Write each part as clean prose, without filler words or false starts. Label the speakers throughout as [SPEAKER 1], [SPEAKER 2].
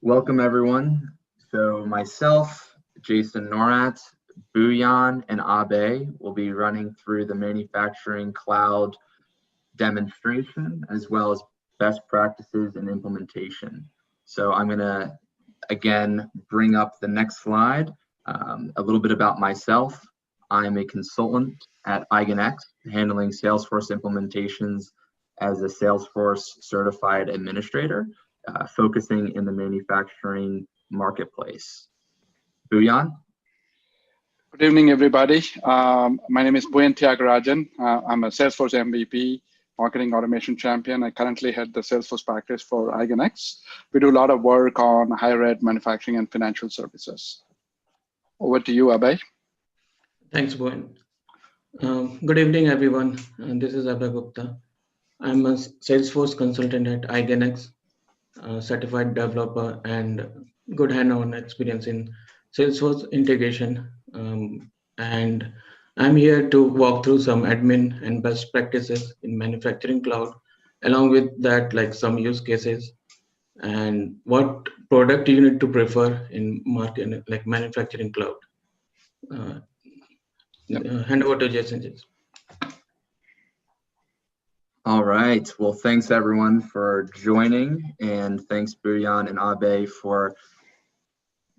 [SPEAKER 1] Welcome everyone. So myself, Jason Norat, Buyan, and Abe will be running through the manufacturing cloud demonstration as well as best practices and implementation. So I'm going to again bring up the next slide. A little bit about myself. I'm a consultant at Eigen, handling Salesforce implementations as a Salesforce certified administrator, focusing in the manufacturing marketplace. Buyan?
[SPEAKER 2] Good evening, everybody. My name is Buyan Thiagarajan. I'm a Salesforce MVP, marketing automation champion. I currently head the Salesforce practice for Eigen. We do a lot of work on higher ed, manufacturing, and financial services. Over to you, Abhay.
[SPEAKER 3] Thanks, Buyan. Good evening, everyone. This is Abhay Gupta. I'm a Salesforce consultant at Eigen, certified developer, and good hand-on experience in Salesforce integration. And I'm here to walk through some admin and best practices in manufacturing cloud, along with that, like some use cases and what product you need to prefer in market, like manufacturing cloud. Hand over to Jason.
[SPEAKER 1] All right. Well, thanks everyone for joining, and thanks Buyan and Abe for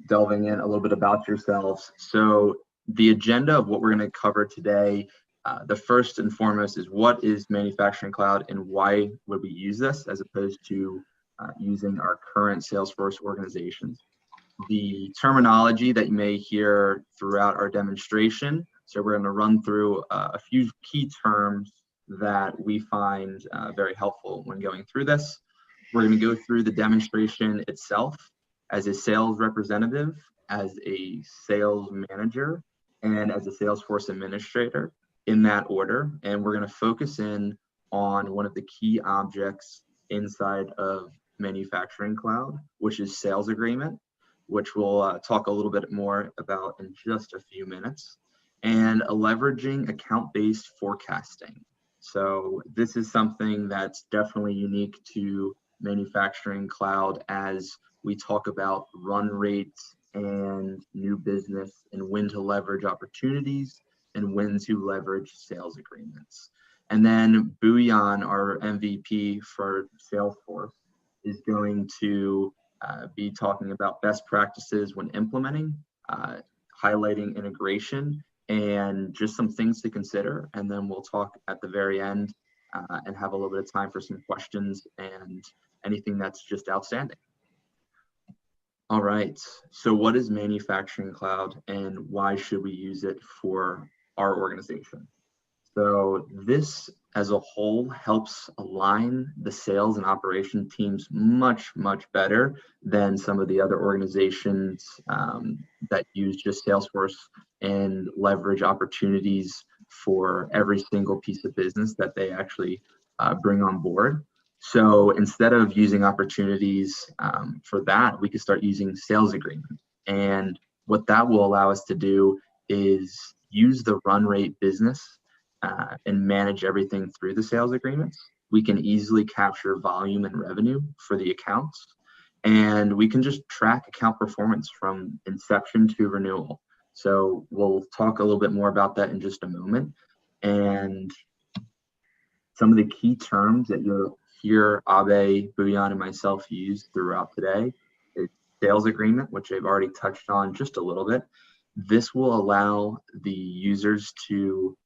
[SPEAKER 1] delving in a little bit about yourselves. So the agenda of what we're going to cover today, the first and foremost is what is manufacturing cloud and why would we use this as opposed to using our current Salesforce organizations. The terminology that you may hear throughout our demonstration. So we're going to run through a few key terms that we find very helpful when going through this. We're going to go through the demonstration itself as a sales representative, as a sales manager, and as a Salesforce administrator in that order. And we're going to focus in on one of the key objects inside of manufacturing cloud, which is sales agreement, which we'll talk a little bit more about in just a few minutes, and leveraging account-based forecasting. So this is something that's definitely unique to manufacturing cloud as we talk about run rates and new business and when to leverage opportunities and when to leverage sales agreements. And then Buyan, our MVP for Salesforce, is going to be talking about best practices when implementing, highlighting integration, and just some things to consider. And then we'll talk at the very end and have a little bit of time for some questions and anything that's just outstanding. All right, so what is manufacturing cloud and why should we use it for our organization? So this as a whole helps align the sales and operation teams much, much better than some of the other organizations that use just Salesforce and leverage opportunities for every single piece of business that they actually bring on board. So instead of using opportunities for that, we could start using sales agreement. And what that will allow us to do is use the run rate business and manage everything through the sales agreements. We can easily capture volume and revenue for the accounts, and we can just track account performance from inception to renewal. So we'll talk a little bit more about that in just a moment. And some of the key terms that you'll hear Abe, Buyan, and myself use throughout today is sales agreement, which I've already touched on just a little bit. This will allow the users to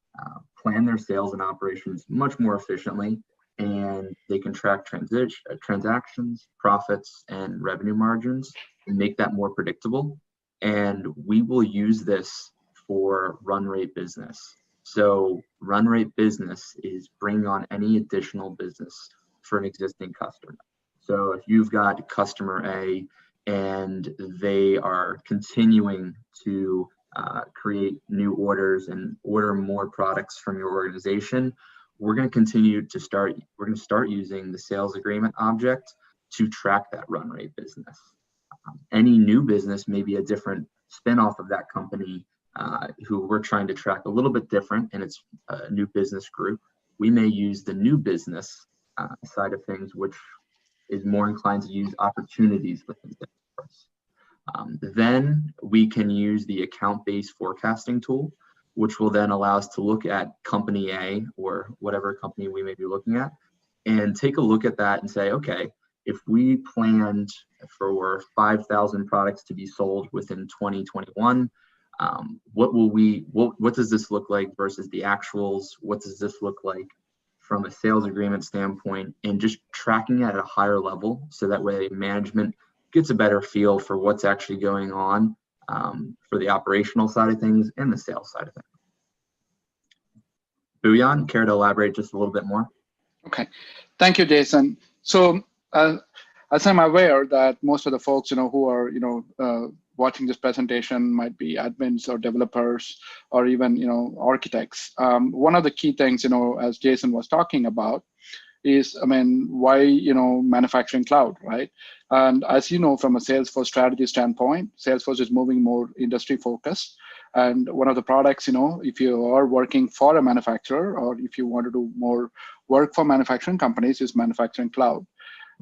[SPEAKER 1] plan their sales and operations much more efficiently, and they can track transactions, profits, and revenue margins and make that more predictable. And we will use this for run rate business. So run rate business is bringing on any additional business for an existing customer. So if you've got customer A and they are continuing to create new orders and order more products from your organization, we're going to start using the sales agreement object to track that run rate business. Any new business may be a different spin-off of that company who we're trying to track a little bit different, and it's a new business group. We may use the new business side of things, which is more inclined to use opportunities within Salesforce. Then we can use the account-based forecasting tool, which will then allow us to look at company A or whatever company we may be looking at and take a look at that and say, okay, if we planned for 5,000 products to be sold within 2021, what does this look like versus the actuals? What does this look like from a sales agreement standpoint, and just tracking at a higher level so that way management gets a better feel for what's actually going on for the operational side of things and the sales side of things. Booyan, care to elaborate just a little bit more?
[SPEAKER 2] Okay, thank you, Jason. So as I'm aware that most of the folks who are watching this presentation might be admins or developers or even architects. One of the key things as Jason was talking about is, why manufacturing cloud, right? And as you know, from a Salesforce strategy standpoint, Salesforce is moving more industry focused. And one of the products, if you are working for a manufacturer or if you want to do more work for manufacturing companies, is manufacturing cloud.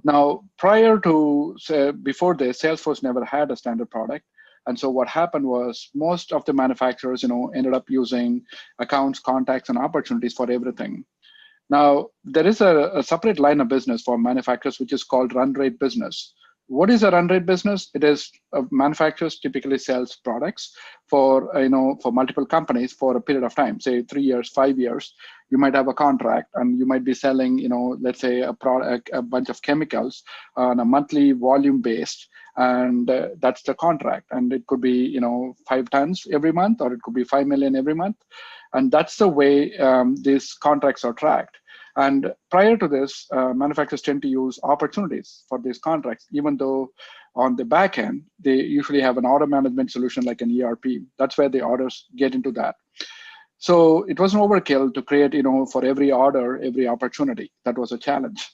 [SPEAKER 2] Now, before this, Salesforce never had a standard product. And so what happened was most of the manufacturers, ended up using accounts, contacts, and opportunities for everything. Now, there is a separate line of business for manufacturers, which is called run rate business. What is a run rate business? It is manufacturers typically sells products for multiple companies for a period of time, say 3 years, 5 years. You might have a contract, and you might be selling, let's say a bunch of chemicals on a monthly volume based, and that's the contract. And it could be 5 tons every month, or it could be 5 million every month, and that's the way these contracts are tracked. And prior to this, manufacturers tend to use opportunities for these contracts, even though on the back end, they usually have an order management solution like an ERP. That's where the orders get into that. So it was an overkill to create, for every order, every opportunity. That was a challenge.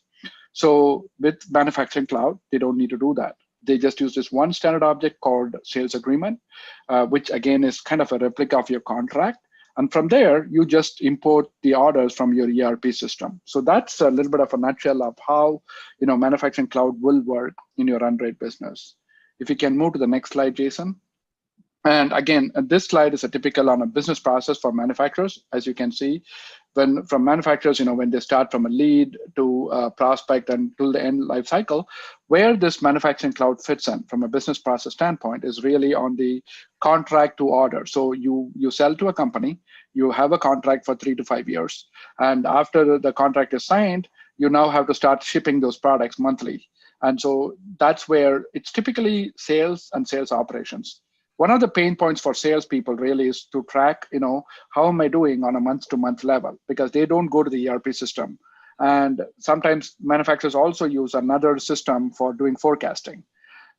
[SPEAKER 2] So with manufacturing cloud, they don't need to do that. They just use this one standard object called sales agreement, which again is kind of a replica of your contract. And from there, you just import the orders from your ERP system. So that's a little bit of a nutshell of how manufacturing cloud will work in your run rate business. If you can move to the next slide, Jason. And again, this slide is a typical on a business process for manufacturers. As you can see, from manufacturers, when they start from a lead to a prospect and to the end life cycle, where this manufacturing cloud fits in from a business process standpoint is really on the contract to order. So you sell to a company, you have a contract for 3 to 5 years. And after the contract is signed, you now have to start shipping those products monthly. And so that's where it's typically sales and sales operations. One of the pain points for salespeople really is to track, how am I doing on a month-to-month level, because they don't go to the ERP system. And sometimes manufacturers also use another system for doing forecasting.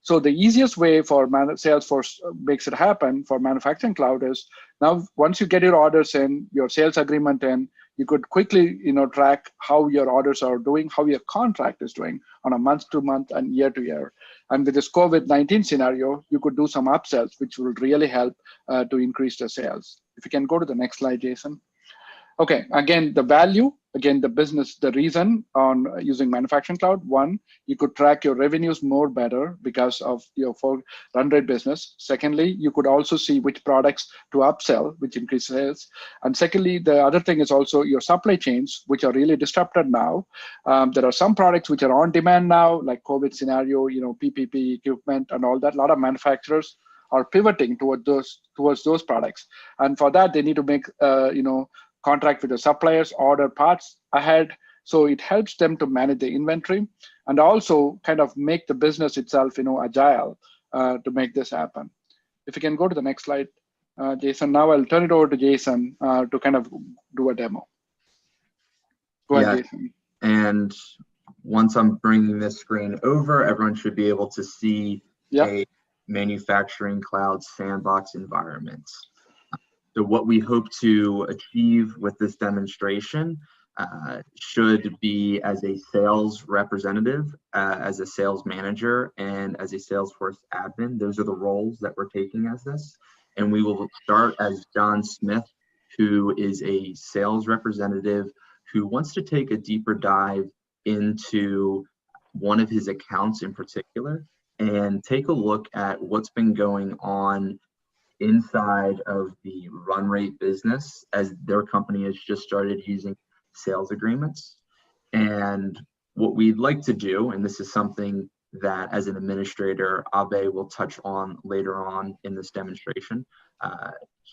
[SPEAKER 2] So the easiest way for Salesforce makes it happen for manufacturing cloud is now once you get your orders in, your sales agreement in, you could quickly track how your orders are doing, how your contract is doing on a month-to-month and year-to-year. And with this COVID-19 scenario, you could do some upsells, which will really help to increase the sales. If you can go to the next slide, Jason. Okay, again, the value, the business, the reason on using manufacturing cloud. One, you could track your revenues more better because of your full run rate business. Secondly, you could also see which products to upsell, which increase sales. And secondly, the other thing is also your supply chains, which are really disrupted now. There are some products which are on demand now, like COVID scenario, PPP equipment and all that. A lot of manufacturers are pivoting towards those products. And for that, they need to make, contract with the suppliers, order parts ahead. So it helps them to manage the inventory and also kind of make the business itself, agile to make this happen. If you can go to the next slide, Jason. Now I'll turn it over to Jason to kind of do a demo. Go ahead, Jason.
[SPEAKER 1] And once I'm bringing this screen over, everyone should be able to see a manufacturing cloud sandbox environment. So what we hope to achieve with this demonstration should be as a sales representative, as a sales manager, and as a Salesforce admin. Those are the roles that we're taking as this. And we will start as John Smith, who is a sales representative who wants to take a deeper dive into one of his accounts in particular. and take a look at what's been going on inside of the run rate business, as their company has just started using sales agreements. And what we'd like to do, and this is something that as an administrator, Abe will touch on later on in this demonstration,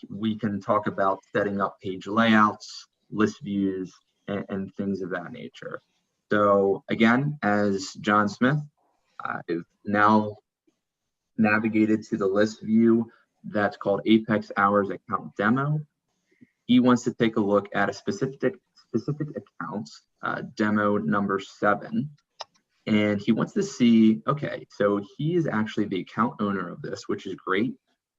[SPEAKER 1] we can talk about setting up page layouts, list views, and things of that nature. So again, as John Smith is now navigated to the list view that's called Apex Hours Account Demo, he wants to take a look at a specific account, demo number 7, and he wants to see, okay, so he is actually the account owner of this, which is great,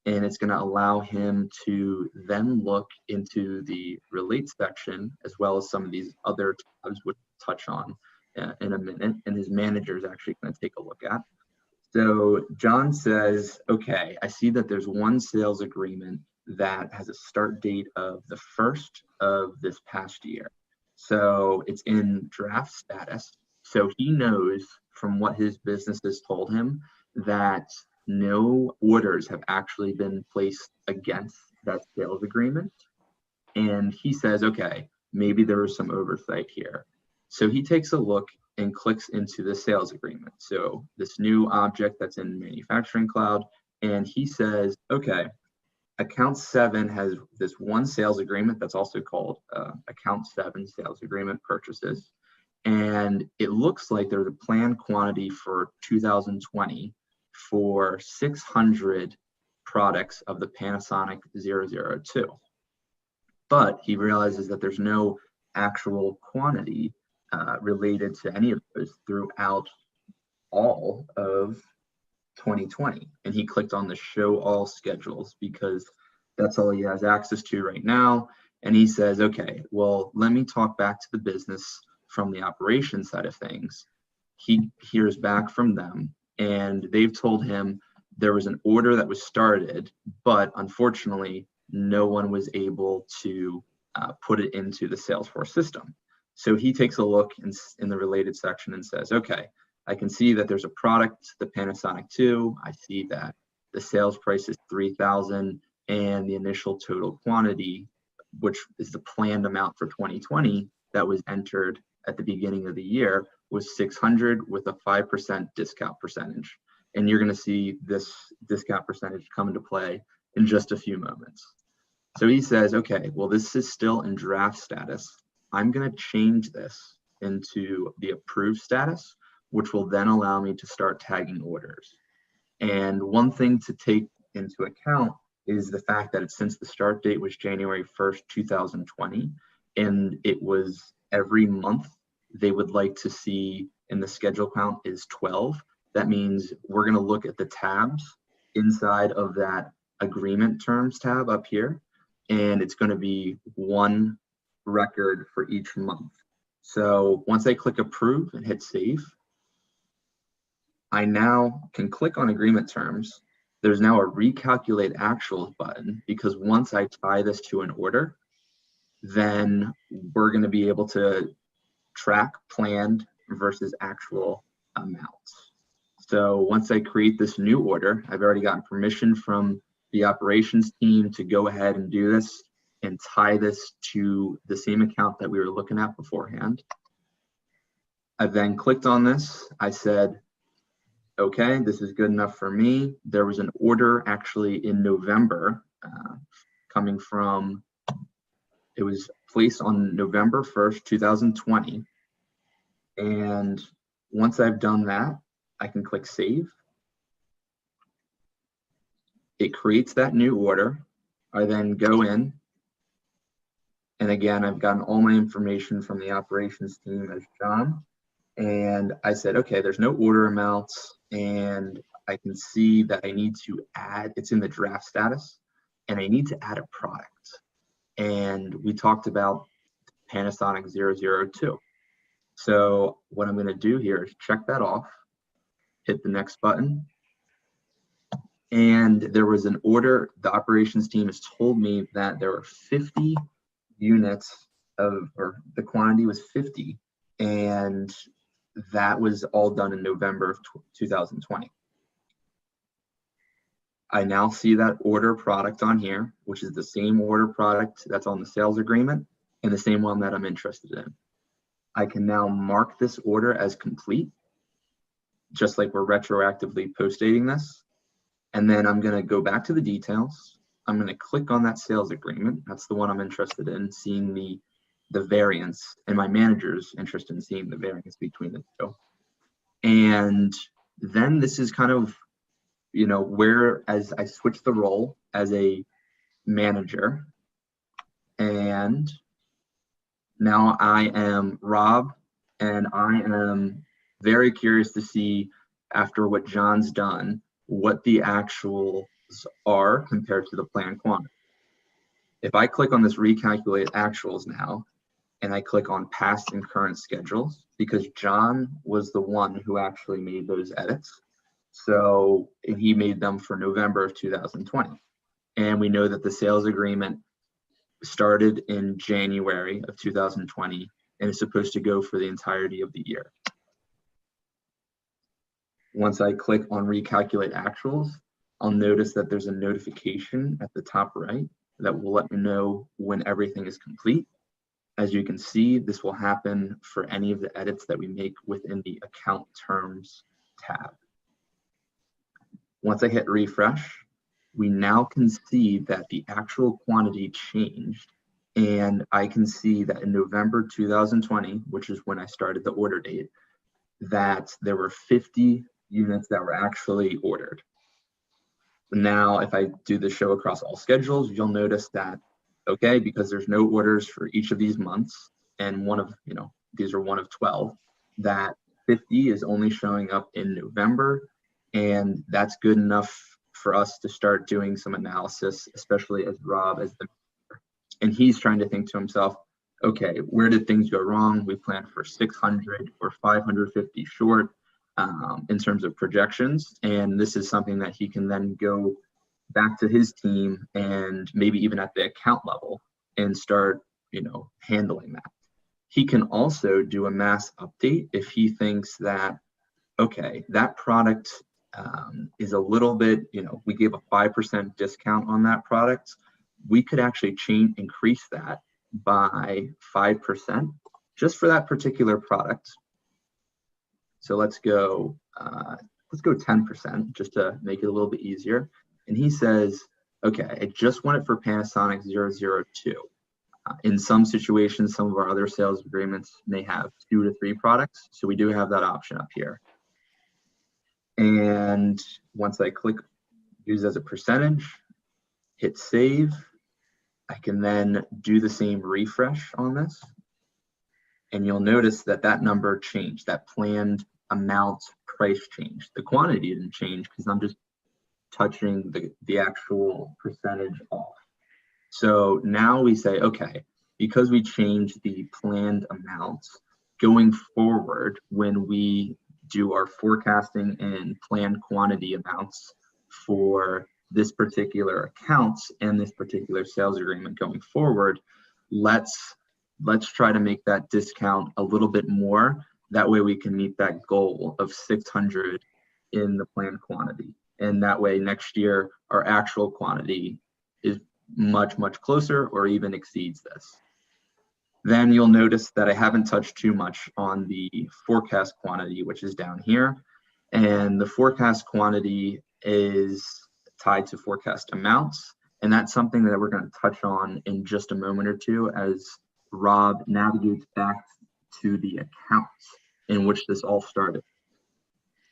[SPEAKER 1] and it's going to allow him to then look into the relate section as well as some of these other tabs, which we'll touch on in a minute, and his manager is actually going to take a look at. So John says, okay, I see that there's one sales agreement that has a start date of the 1st of this past year. So it's in draft status. So he knows from what his business has told him that no orders have actually been placed against that sales agreement. And he says, okay, maybe there was some oversight here. So he takes a look and clicks into the sales agreement. So this new object that's in Manufacturing Cloud, and he says, okay, account 7 has this one sales agreement that's also called account 7 sales agreement purchases. And it looks like there's a planned quantity for 2020 for 600 products of the Panasonic 002. But he realizes that there's no actual quantity related to any of those throughout all of 2020. And he clicked on the show all schedules because that's all he has access to right now. And he says, okay, well, let me talk back to the business from the operations side of things. He hears back from them, and they've told him there was an order that was started, but unfortunately, no one was able to put it into the Salesforce system. So he takes a look in the related section and says, okay, I can see that there's a product, the Panasonic 2. I see that the sales price is $3,000 and the initial total quantity, which is the planned amount for 2020 that was entered at the beginning of the year, was 600 with a 5% discount percentage. And you're going to see this discount percentage come into play in just a few moments. So he says, okay, well, this is still in draft status. I'm going to change this into the approved status, which will then allow me to start tagging orders. And one thing to take into account is the fact that since the start date was January 1st, 2020, and it was every month they would like to see, and the schedule count is 12. That means we're going to look at the tabs inside of that agreement terms tab up here, and it's going to be one record for each month. So once I click approve and hit save, I now can click on agreement terms. There's now a recalculate actuals button, because once I tie this to an order, then we're going to be able to track planned versus actual amounts. So once I create this new order, I've already gotten permission from the operations team to go ahead and do this and tie this to the same account that we were looking at beforehand. I then clicked on this. I said, okay, this is good enough for me. There was an order actually in November coming from, it was placed on November 1st, 2020. And once I've done that, I can click save. It creates that new order. I then go in, and again, I've gotten all my information from the operations team as John. And I said, okay, there's no order amounts, and I can see that I need to add, it's in the draft status, and I need to add a product. And we talked about Panasonic 002. So what I'm going to do here is check that off, hit the next button. And there was an order, the operations team has told me that there were 50 units of, or the quantity was 50. And that was all done in November of 2020. I now see that order product on here, which is the same order product that's on the sales agreement and the same one that I'm interested in. I can now mark this order as complete, just like we're retroactively post-dating this. And then I'm going to go back to the details. I'm going to click on that sales agreement. That's the one I'm interested in, seeing the variance, and my manager's interested in seeing the variance between the two. And then this is kind of, you know, where as I switch the role as a manager, and now I am Rob, and I am very curious to see, after what John's done, what the actuals are compared to the planned quantity. If I click on this recalculate actuals now, and I click on past and current schedules, because John was the one who actually made those edits. So he made them for November of 2020. And we know that the sales agreement started in January of 2020 and is supposed to go for the entirety of the year. Once I click on recalculate actuals, I'll notice that there's a notification at the top right that will let me know when everything is complete. As you can see, this will happen for any of the edits that we make within the account terms tab. Once I hit refresh, we now can see that the actual quantity changed, and I can see that in November 2020, which is when I started the order date, that there were 50 units that were actually ordered. Now, if I do the show across all schedules, you'll notice that, okay, because there's no orders for each of these months, and one of, you know, these are one of 12, that 50 is only showing up in November, and that's good enough for us to start doing some analysis, especially as Rob as the manager. And he's trying to think to himself, okay, where did things go wrong? We planned for 600 or 550 short in terms of projections, and this is something that he can then go back to his team and maybe even at the account level and start, you know, handling that. He can also do a mass update if he thinks that, okay, that product is a little bit, you know, we gave a 5% discount on that product. We could actually increase that by 5% just for that particular product. So let's go 10% just to make it a little bit easier. And he says, okay, I just want it for Panasonic 002. In some situations, some of our other sales agreements may have 2 to 3 products. So we do have that option up here. And once I click use as a percentage, hit save, I can then do the same refresh on this. And you'll notice that that number changed, that planned amount price changed. The quantity didn't change because I'm just touching the actual percentage off. So now we say, okay, because we changed the planned amounts, going forward, when we do our forecasting and planned quantity amounts for this particular accounts and this particular sales agreement going forward, let's try to make that discount a little bit more. That way we can meet that goal of 600 in the planned quantity. And that way next year, our actual quantity is much, much closer or even exceeds this. Then you'll notice that I haven't touched too much on the forecast quantity, which is down here. And the forecast quantity is tied to forecast amounts. And that's something that we're going to touch on in just a moment or two as Rob navigates back to the accounts in which this all started.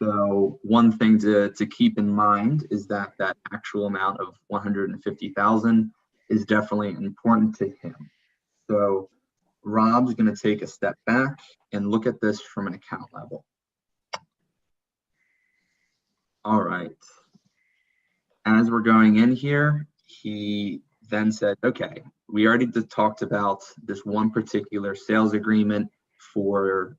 [SPEAKER 1] So one thing to keep in mind is that that actual amount of 150,000 is definitely important to him. So Rob's going to take a step back and look at this from an account level. All right. As we're going in here, he then said, okay, we already talked about this one particular sales agreement for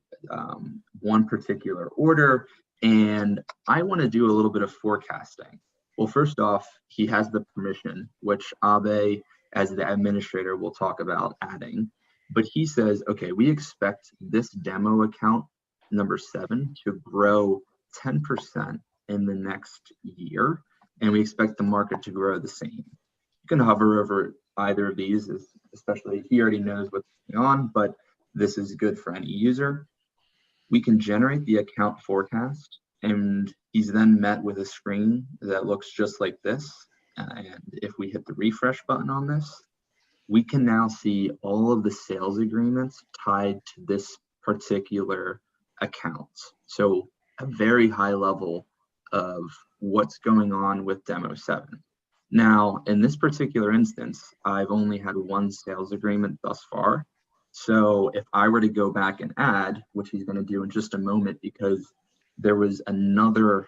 [SPEAKER 1] one particular order, and I want to do a little bit of forecasting. Well, first off, he has the permission, which Abe, as the administrator, will talk about adding. But he says, okay, we expect this demo account number 7 to grow 10% in the next year. and we expect the market to grow the same. You can hover over either of these, especially he already knows what's going on, but this is good for any user. We can generate the account forecast, and he's then met with a screen that looks just like this. And if we hit the refresh button on this, we can now see all of the sales agreements tied to this particular account. So a very high level of what's going on with demo 7. Now, in this particular instance, I've only had one sales agreement thus far. So if I were to go back and add, which he's going to do in just a moment, because there was another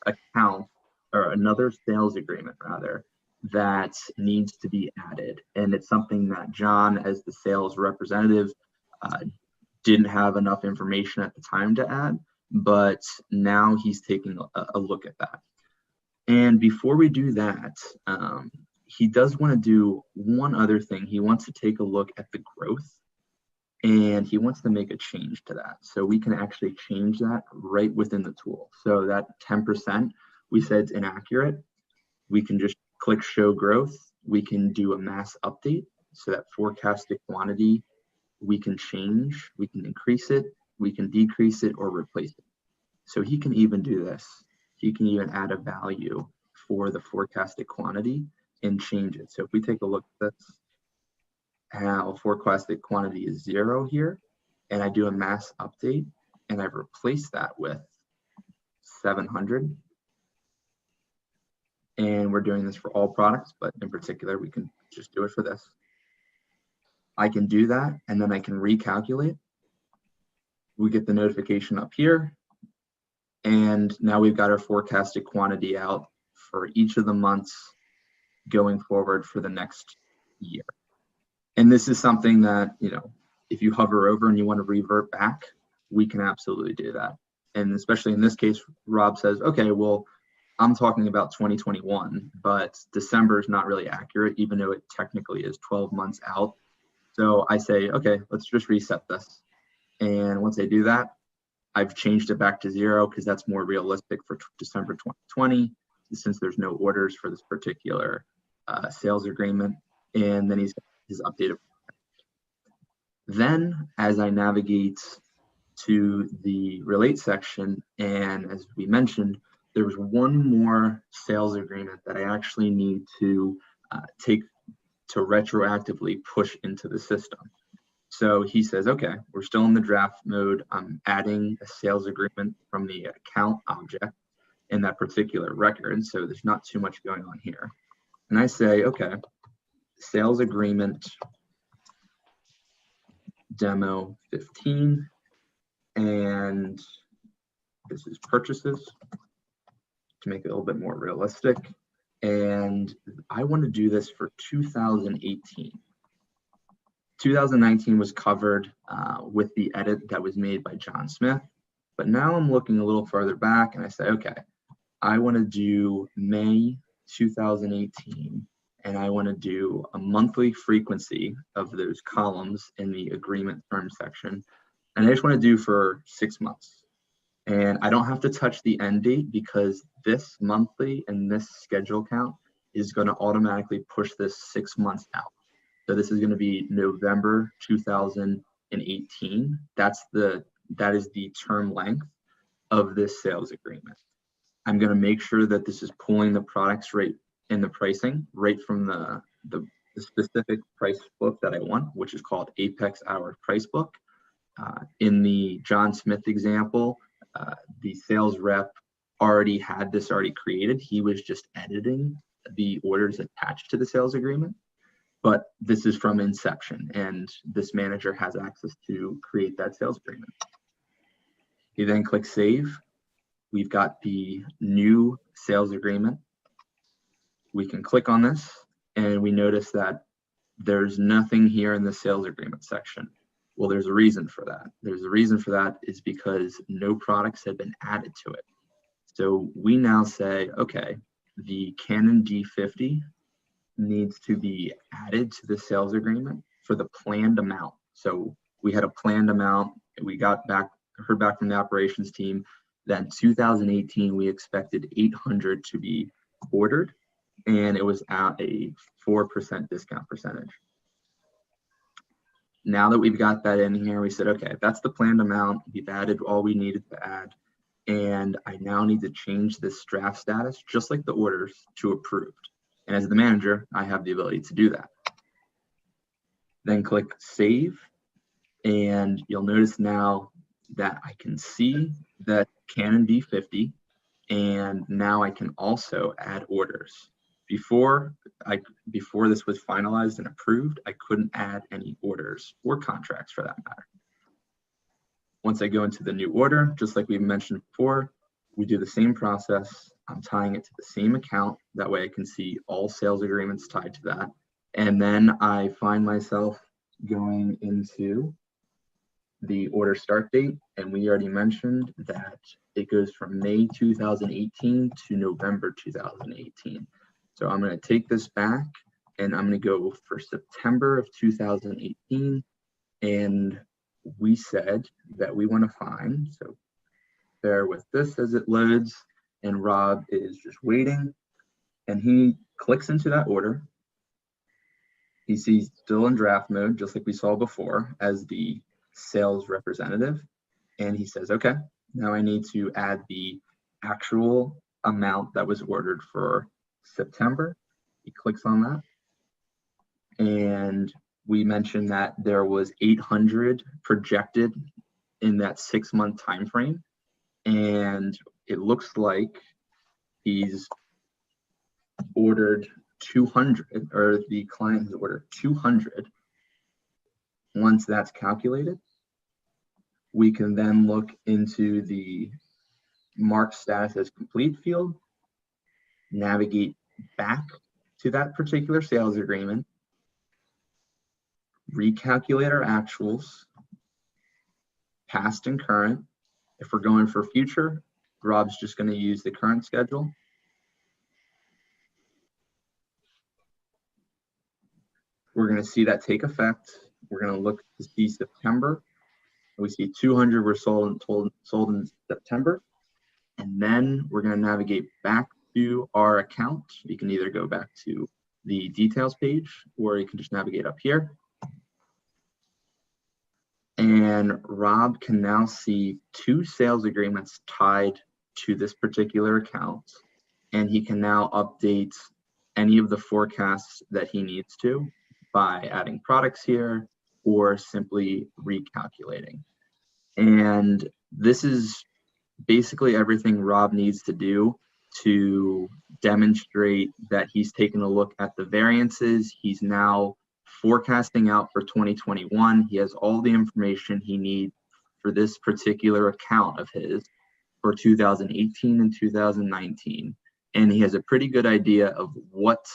[SPEAKER 1] account or another sales agreement rather that needs to be added. And it's something that John, as the sales representative, didn't have enough information at the time to add, but now he's taking a look at that. And before we do that, he does want to do one other thing. He wants to take a look at the growth, and he wants to make a change to that. So we can actually change that right within the tool. So that 10%, we said it's inaccurate. We can just click show growth. We can do a mass update. So that forecasted quantity, we can change, we can increase it, we can decrease it or replace it. So he can even do this. He can even add a value for the forecasted quantity and change it. So if we take a look at this, how forecasted quantity is 0 here, and I do a mass update, and I replace that with 700. And we're doing this for all products, but in particular, we can just do it for this. I can do that, and then I can recalculate. We get the notification up here, and now we've got our forecasted quantity out for each of the months going forward for the next year. And this is something that, if you hover over and you want to revert back, we can absolutely do that. And especially in this case, Rob says, okay, well, I'm talking about 2021, but December is not really accurate, even though it technically is 12 months out. So I say, okay, let's just reset this. And once I do that, I've changed it back to 0 because that's more realistic for December 2020, since there's no orders for this particular sales agreement. And then he's got his updated. Then as I navigate to the relate section, and as we mentioned, there was one more sales agreement that I actually need to take to retroactively push into the system. So he says, okay, we're still in the draft mode. I'm adding a sales agreement from the account object in that particular record. So there's not too much going on here. And I say, okay, sales agreement demo 15, and this is purchases to make it a little bit more realistic. And I want to do this for 2018. 2019 was covered with the edit that was made by John Smith, but now I'm looking a little further back and I say, okay, I want to do May 2018, and I want to do a monthly frequency of those columns in the agreement term section. And I just want to do for 6 months. And I don't have to touch the end date because this monthly and this schedule count is going to automatically push this 6 months out. So this is going to be November 2018. That is the term length of this sales agreement. I'm going to make sure that this is pulling the products rate and the pricing right from the specific price book that I want, which is called Apex Hour Price Book. In the John Smith example, the sales rep already had this already created. He was just editing the orders attached to the sales agreement, but this is from inception, and this manager has access to create that sales agreement. You then click save. We've got the new sales agreement. We can click on this, and we notice that there's nothing here in the sales agreement section. Well, there's a reason for that. There's a reason for that is because no products have been added to it. So we now say, okay, the Canon G50 needs to be added to the sales agreement for the planned amount. So we had a planned amount. We heard back from the operations team that in 2018, we expected 800 to be ordered, and it was at a 4% discount percentage. Now that we've got that in here, we said, okay, that's the planned amount. We've added all we needed to add. And I now need to change this draft status, just like the orders, to approved. And as the manager, I have the ability to do that. Then click Save. And you'll notice now that I can see that Canon B50. And now I can also add orders. Before this was finalized and approved, I couldn't add any orders or contracts for that matter. Once I go into the new order, just like we mentioned before, we do the same process. I'm tying it to the same account. That way I can see all sales agreements tied to that. And then I find myself going into the order start date. And we already mentioned that it goes from May 2018 to November 2018. So I'm going to take this back and I'm going to go for September of 2018. And we said that we want to find, so bear with this as it loads, and Rob is just waiting, and he clicks into that order. He sees still in draft mode, just like we saw before, as the sales representative, and he says, okay, now I need to add the actual amount that was ordered for September. He clicks on that, and we mentioned that there was 800 projected in that 6-month time frame, and it looks like he's ordered 200, or the client has ordered 200. Once that's calculated, we can then look into the mark status as complete field, navigate back to that particular sales agreement, recalculate our actuals, past and current. If we're going for future, Rob's just going to use the current schedule. We're going to see that take effect. We're going to look to see September. We see 200 were sold in September. And then we're going to navigate back to our account. You can either go back to the details page, or you can just navigate up here. And Rob can now see 2 sales agreements tied to this particular account. And he can now update any of the forecasts that he needs to by adding products here or simply recalculating. And this is basically everything Rob needs to do to demonstrate that he's taken a look at the variances. He's now forecasting out for 2021. He has all the information he needs for this particular account of his for 2018 and 2019. And he has a pretty good idea of what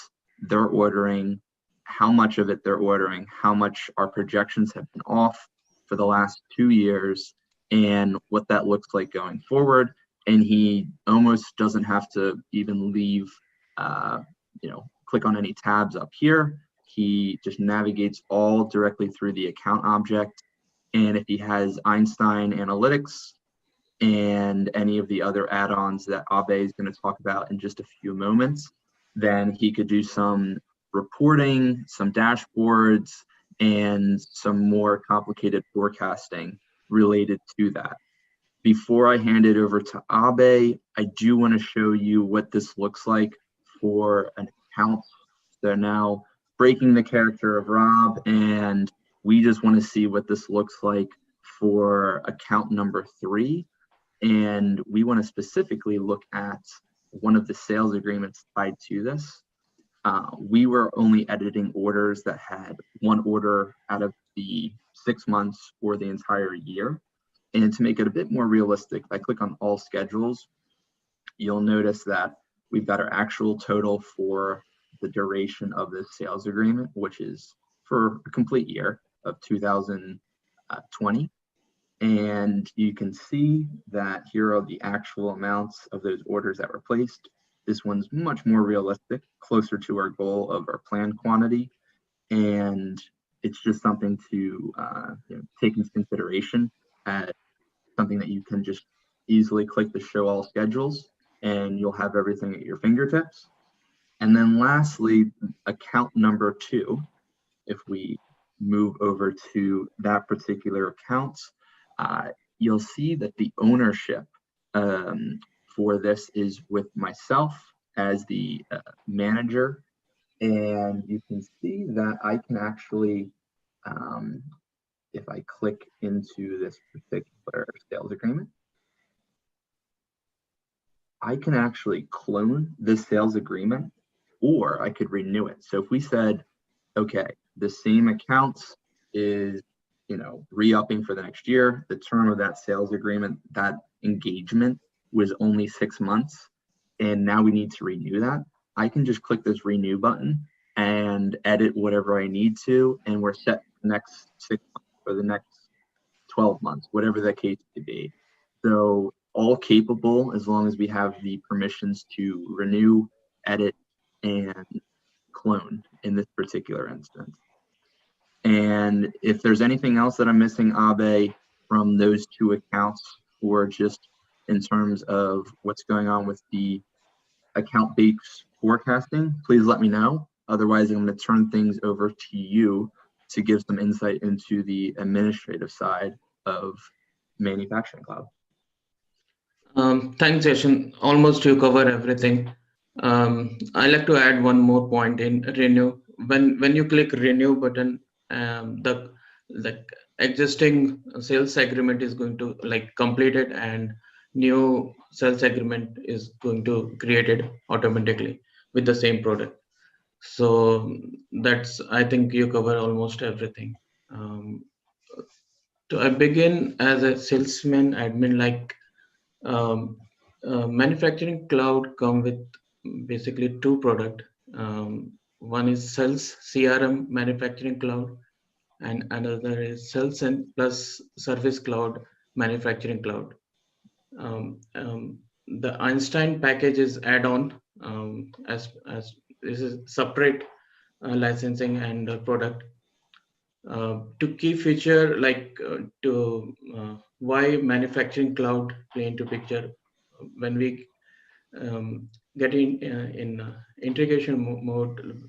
[SPEAKER 1] they're ordering, how much of it they're ordering, how much our projections have been off for the last 2 years, and what that looks like going forward. And he almost doesn't have to even leave, click on any tabs up here. He just navigates all directly through the account object. And if he has Einstein Analytics and any of the other add-ons that Abe is going to talk about in just a few moments, then he could do some reporting, some dashboards, and some more complicated forecasting related to that. Before I hand it over to Abe, I do want to show you what this looks like for an account. So now breaking the character of Rob, and we just want to see what this looks like for account number 3. And we want to specifically look at one of the sales agreements tied to this. We were only editing orders that had 1 order out of the 6 months or the entire year. And to make it a bit more realistic, if I click on all schedules, you'll notice that we've got our actual total for the duration of this sales agreement, which is for a complete year of 2020. And you can see that here are the actual amounts of those orders that were placed. This one's much more realistic, closer to our goal of our planned quantity. And it's just something to take into consideration as something that you can just easily click the show all schedules, and you'll have everything at your fingertips. And then lastly, account number 2, if we move over to that particular account, you'll see that the ownership for this is with myself as the manager. And you can see that I can actually, if I click into this particular sales agreement, I can actually clone this sales agreement, or I could renew it. So if we said, okay, the same accounts is, re-upping for the next year, the term of that sales agreement, that engagement was only 6 months, and now we need to renew that, I can just click this renew button and edit whatever I need to, and we're set for the next 6 months or the next 12 months, whatever the case may be. So all capable as long as we have the permissions to renew, edit, and clone in this particular instance. And if there's anything else that I'm missing, Abe, from those 2 accounts, or just in terms of what's going on with the account-based forecasting, please let me know. Otherwise, I'm going to turn things over to you to give some insight into the administrative side of Manufacturing Cloud.
[SPEAKER 3] Thanks, Jason. Almost you cover everything. I like to add one more point in renew. When you click renew button, the existing sales agreement is going to completed, and new sales agreement is going to created automatically with the same product. So that's, I think you cover almost everything. To I begin as a salesman admin, Manufacturing Cloud come with basically 2 products. One is Sales CRM Manufacturing Cloud, and another is Sales and Plus Service Cloud Manufacturing Cloud. The Einstein package is add-on, as this is separate licensing and product. To key feature why Manufacturing Cloud play into picture when we get in integration mode,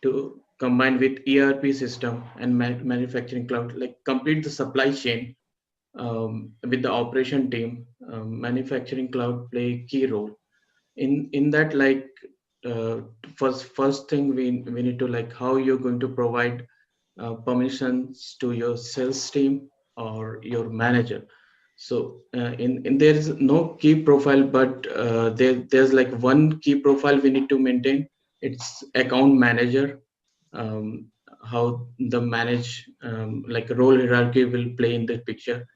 [SPEAKER 3] to combine with ERP system and Manufacturing Cloud, complete the supply chain with the operation team. Manufacturing Cloud play a key role in that. First thing we need to how you're going to provide permissions to your sales team or your manager. So in there is no key profile, but there's one key profile we need to maintain. It's account manager. How the manage role hierarchy will play in the picture.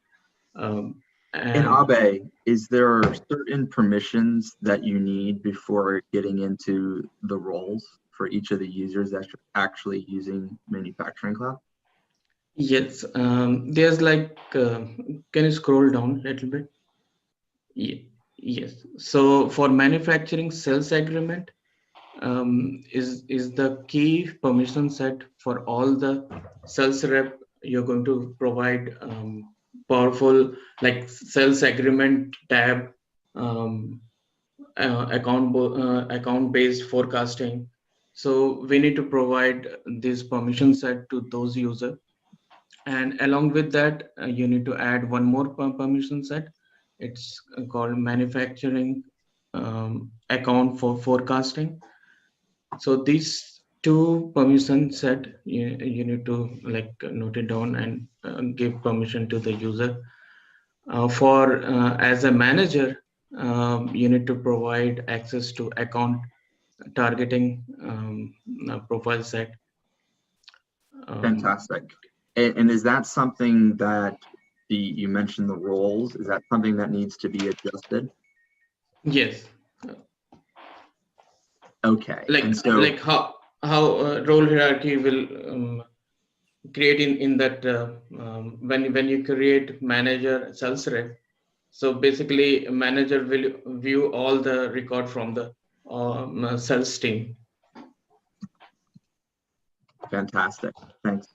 [SPEAKER 1] And Abe, is there certain permissions that you need before getting into the roles for each of the users that are actually using Manufacturing Cloud?
[SPEAKER 3] Yes, there's can you scroll down a little bit? Yes. So for manufacturing sales agreement, is the key permission set for all the sales rep. You're going to provide powerful sales agreement tab, account based forecasting. So we need to provide this permission set to those users, and along with that you need to add one more permission set. It's called manufacturing account for forecasting. So these 2 permission set you need to note it down and give permission to the user. For as a manager, you need to provide access to account targeting profile set.
[SPEAKER 1] Fantastic. And is that something that you mentioned the roles? Is that something that needs to be adjusted?
[SPEAKER 3] Yes.
[SPEAKER 1] Okay. And so,
[SPEAKER 3] how role hierarchy will create in that when you create manager sales rep. So basically, a manager will view all the record from the sales team.
[SPEAKER 1] Fantastic. Thanks.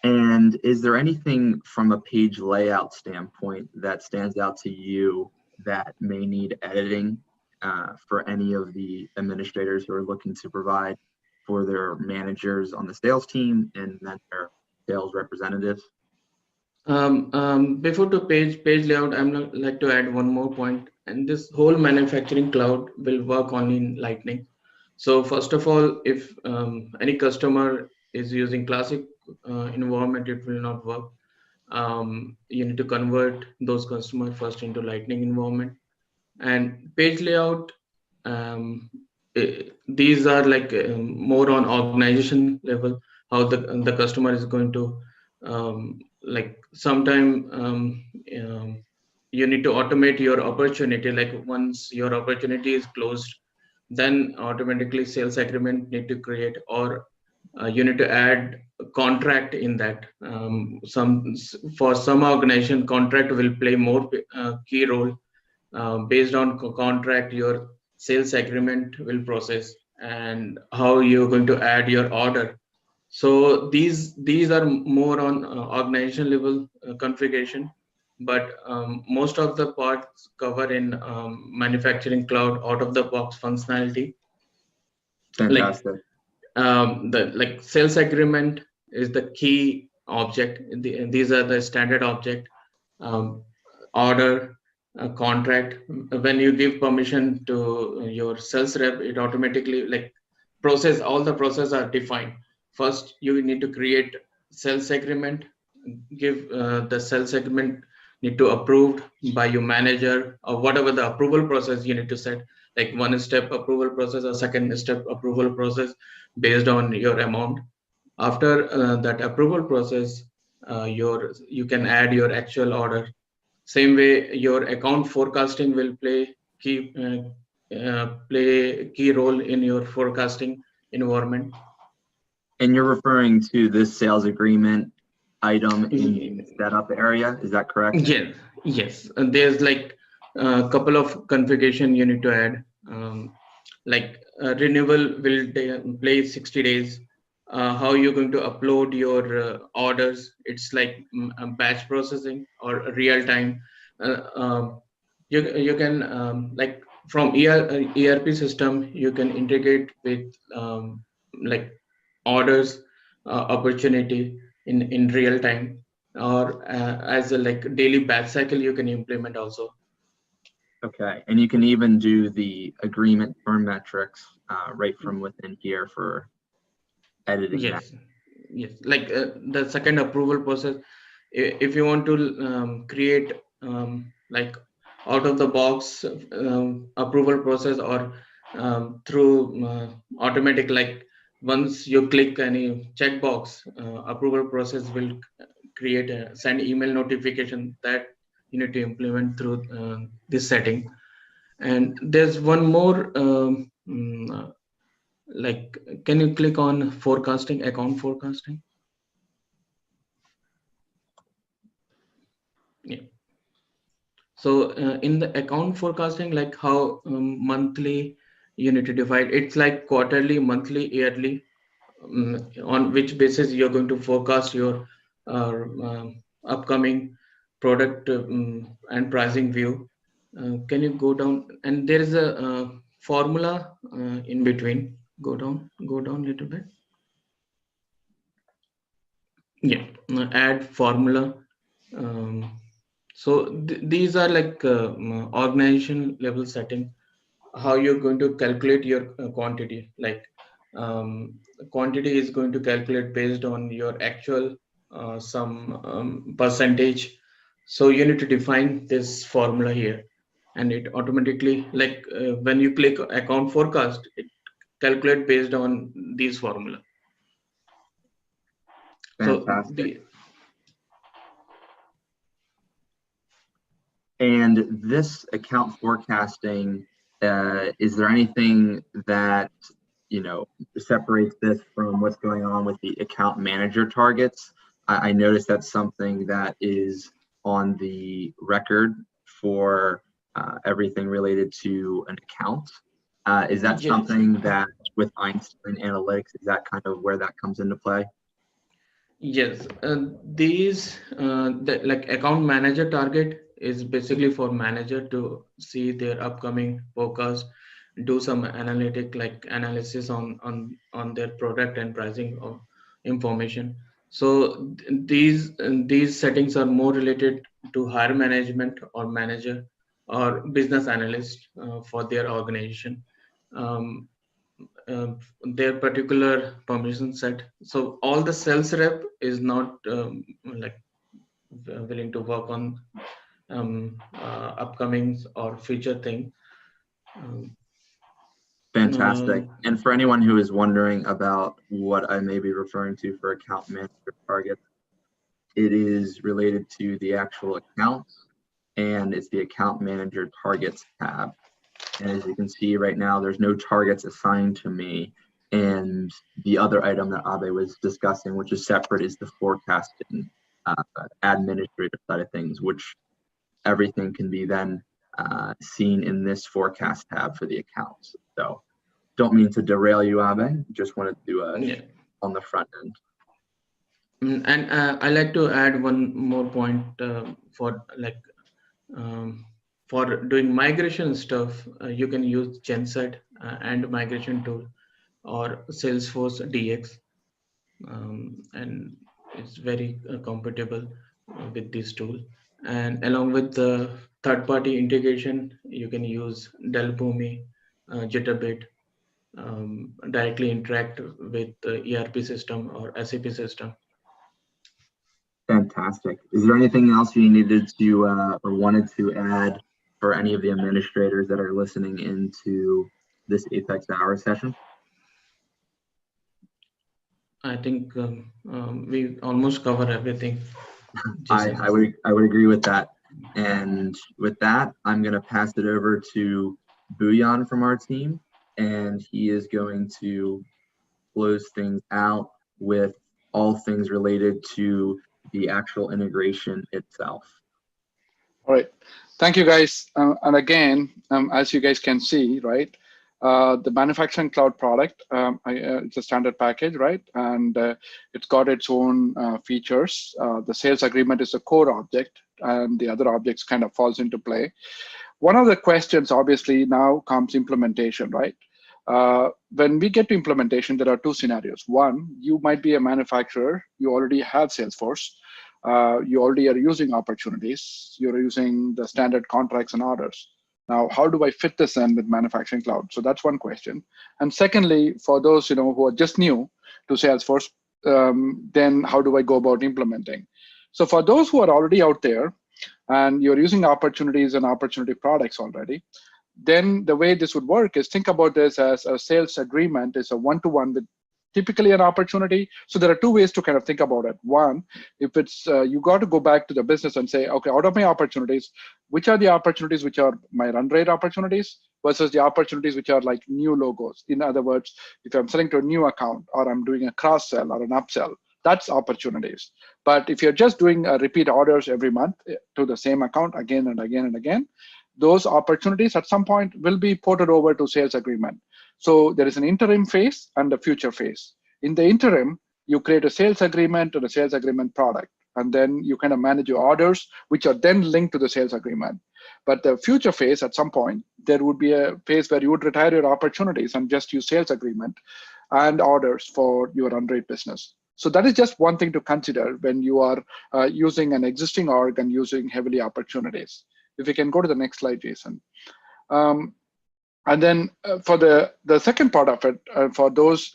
[SPEAKER 1] And is there anything from a page layout standpoint that stands out to you that may need editing for any of the administrators who are looking to provide for their managers on the sales team and then their sales representatives?
[SPEAKER 3] Before to page layout, like to add one more point, and this whole manufacturing cloud will work only in Lightning. So first of all, if any customer is using classic environment, it will not work. You need to convert those customers first into Lightning environment. And page layout, these are like more on organization level, how the customer is going to like sometime you need to automate your opportunity. Like once your opportunity is closed, then automatically sales agreement need to create, or you need to add a contract in that. For some organization, contract will play more key role. Based on contract, your sales agreement will process, and how you're going to add your order. So these are more on organization level configuration, but most of the parts cover in manufacturing cloud out of the box functionality.
[SPEAKER 1] Fantastic.
[SPEAKER 3] Like sales agreement is the key object. These are the standard object. Order, contract. When you give permission to your sales rep, it automatically like process, all the process are defined. First you need to create sales agreement, give the sales agreement need to approved by your manager, or whatever the approval process you need to set, like one step approval process or second step approval process based on your amount. After that approval process, you can add your actual order. Same way, your account forecasting will play key role in your forecasting environment.
[SPEAKER 1] And you're referring to this sales agreement item in the setup area, is that correct?
[SPEAKER 3] Yes. And there's like a couple of configuration you need to add. Like renewal will play 60 days. How you're going to upload your orders? It's like batch processing or real time. You can like from ERP system, you can integrate with like orders opportunity in real time, or as a like daily batch cycle you can implement also.
[SPEAKER 1] Okay, and you can even do the agreement term metrics right from within here for editing.
[SPEAKER 3] Yes. Like the second approval process, if you want to create like out of the box approval process, or through automatic, like once you click any checkbox, approval process will create send email notification, that you need to implement through this setting. And there's one more like, can you click on forecasting, account forecasting? Yeah. So in the account forecasting, like how monthly you need to divide, it's like quarterly, monthly, yearly, on which basis you're going to forecast your upcoming product and pricing view. Can you go down? And there is a formula in between. Go down a little bit. Yeah, add formula. So these are like organization level setting, how you're going to calculate your quantity. Like quantity is going to calculate based on your actual some percentage. So you need to define this formula here, and it automatically, like when you click account forecast, it calculate based on these formula.
[SPEAKER 1] Fantastic. And this account forecasting, is there anything that, you know, separates this from what's going on with the account manager targets? I noticed that's something that is on the record for everything related to an account. Is that something that with Einstein Analytics, is that kind of where that comes into play?
[SPEAKER 3] Yes, like account manager target is basically for manager to see their upcoming forecast, do some analytic like analysis on their product and pricing of information. So these settings are more related to higher management or manager or business analyst for their organization. Um, uh, their particular permission set. So all the sales rep is not like willing to work on upcomings or future thing. Um,
[SPEAKER 1] Fantastic.
[SPEAKER 3] uh,
[SPEAKER 1] And for anyone who is wondering about what I may be referring to for account manager targets, it is related to the actual accounts, and it's the account manager targets tab. And as you can see right now, there's no targets assigned to me. And the other item that Abe was discussing, which is separate, is the forecasting administrative side of things, which everything can be then seen in this forecast tab for the accounts. So don't mean to derail you, Abe, just wanted to
[SPEAKER 3] yeah.
[SPEAKER 1] on the front end.
[SPEAKER 3] And I like to add one more point for like for doing migration stuff. You can use Genset and migration tool or Salesforce DX, and it's very compatible with this tool. And along with the third-party integration, you can use Delboomi, Jitterbit, directly interact with the ERP system or SAP system.
[SPEAKER 1] Fantastic. Is there anything else you needed to or wanted to add for any of the administrators that are listening into this Apex Hour session?
[SPEAKER 3] I think we almost cover everything.
[SPEAKER 1] I would agree with that. And with that, I'm going to pass it over to Buyan from our team, and he is going to close things out with all things related to the actual integration itself.
[SPEAKER 2] All right. Thank you, guys. And again, as you guys can see, right, the manufacturing cloud product, it's a standard package, right? And it's got its own features. The sales agreement is a core object, and the other objects kind of falls into play. One of the questions, obviously, now comes implementation, right? When we get to implementation, there are two scenarios. One, you might be a manufacturer. You already have Salesforce. You already are using opportunities. You're using the standard contracts and orders. Now, how do I fit this in with manufacturing cloud? So that's one question. And secondly, for those who are just new to Salesforce, then how do I go about implementing? So for those who are already out there and you're using opportunities and opportunity products already, then the way this would work is think about this as a sales agreement is a one-to-one with typically an opportunity. So there are two ways to kind of think about it. One, if it's you got to go back to the business and say, okay, out of my opportunities, which are the opportunities which are my run rate opportunities versus the opportunities which are like new logos. In other words, if I'm selling to a new account or I'm doing a cross sell or an upsell, that's opportunities. But if you're just doing repeat orders every month to the same account again and again and again, those opportunities at some point will be ported over to sales agreement. So there is an interim phase and a future phase. In the interim, you create a sales agreement or a sales agreement product, and then you kind of manage your orders, which are then linked to the sales agreement. But the future phase, at some point, there would be a phase where you would retire your opportunities and just use sales agreement and orders for your run rate business. So that is just one thing to consider when you are using an existing org and using heavily opportunities. If we can go to the next slide, Jason. And then for the second part of it, for those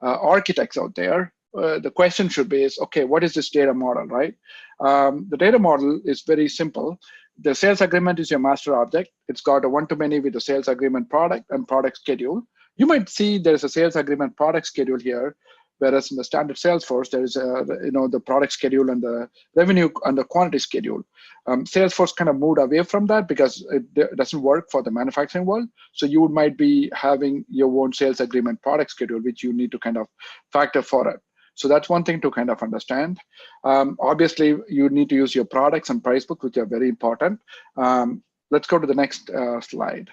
[SPEAKER 2] architects out there, the question should be is, okay, what is this data model, right? The data model is very simple. The sales agreement is your master object. It's got a one-to-many with the sales agreement product and product schedule. You might see there's a sales agreement product schedule here, whereas in the standard Salesforce, there is the product schedule and the revenue and the quantity schedule. Salesforce kind of moved away from that because it doesn't work for the manufacturing world. So you might be having your own sales agreement product schedule, which you need to kind of factor for it. So that's one thing to kind of understand. Obviously, you need to use your products and price book, which are very important. Let's go to the next slide.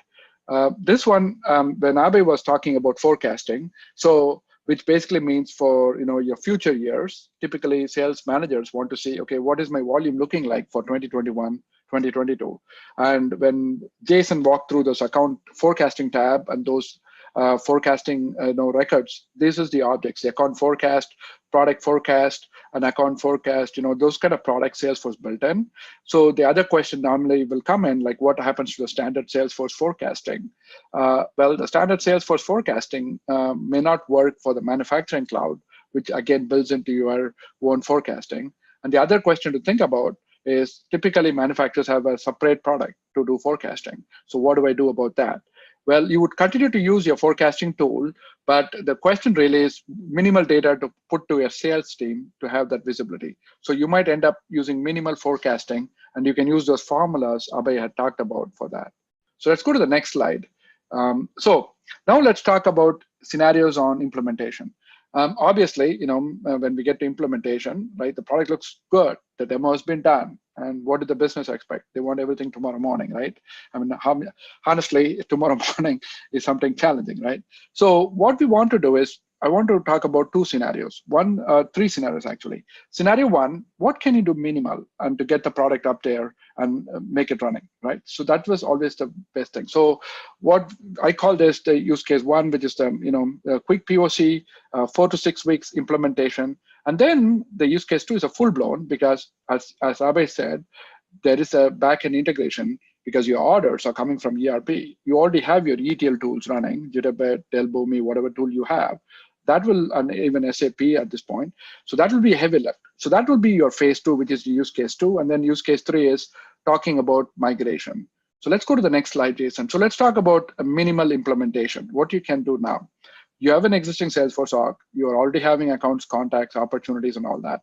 [SPEAKER 2] This one, when Abe was talking about forecasting, so which basically means for your future years. Typically, sales managers want to see, okay, what is my volume looking like for 2021, 2022? And when Jason walked through those account forecasting tab and those forecasting records, this is the objects: the account forecast, product forecast, and account forecast. Those kind of product Salesforce built in. So the other question normally will come in, like, what happens to the standard Salesforce forecasting? Well, the standard Salesforce forecasting may not work for the manufacturing cloud, which again builds into your own forecasting. And the other question to think about is, typically manufacturers have a separate product to do forecasting. So what do I do about that? Well, you would continue to use your forecasting tool, but the question really is minimal data to put to your sales team to have that visibility. So you might end up using minimal forecasting, and you can use those formulas Abhay had talked about for that. So let's go to the next slide. So now let's talk about scenarios on implementation. Obviously, when we get to implementation, right, the product looks good, the demo has been done, and what did the business expect? They want everything tomorrow morning, right? I mean, honestly, tomorrow morning is something challenging, right? So what we want to do is, I want to talk about two scenarios. Three scenarios actually. Scenario one, what can you do minimal and to get the product up there and make it running, right? So that was always the best thing. So what I call this the use case one, which is the quick POC, 4 to 6 weeks implementation, and then the use case two is a full blown, because as Abhay said, there is a backend integration. Because your orders are coming from ERP, you already have your ETL tools running, Jitterbit, Delboomi, whatever tool you have. That will, and even SAP at this point. So that will be a heavy lift. So that will be your phase two, which is use case two. And then use case three is talking about migration. So let's go to the next slide, Jason. So let's talk about a minimal implementation, what you can do now. You have an existing Salesforce org. You're already having accounts, contacts, opportunities, and all that.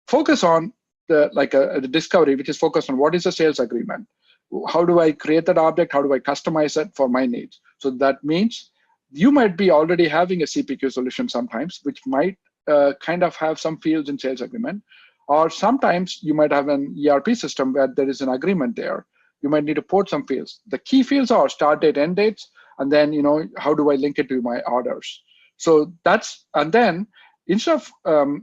[SPEAKER 2] Focus on the discovery, which is focused on what is a sales agreement. How do I create that object? How do I customize it for my needs? So that means you might be already having a CPQ solution sometimes, which might kind of have some fields in sales agreement. Or sometimes you might have an ERP system where there is an agreement there. You might need to port some fields. The key fields are start date, end dates, and then how do I link it to my orders? So that's, and then instead of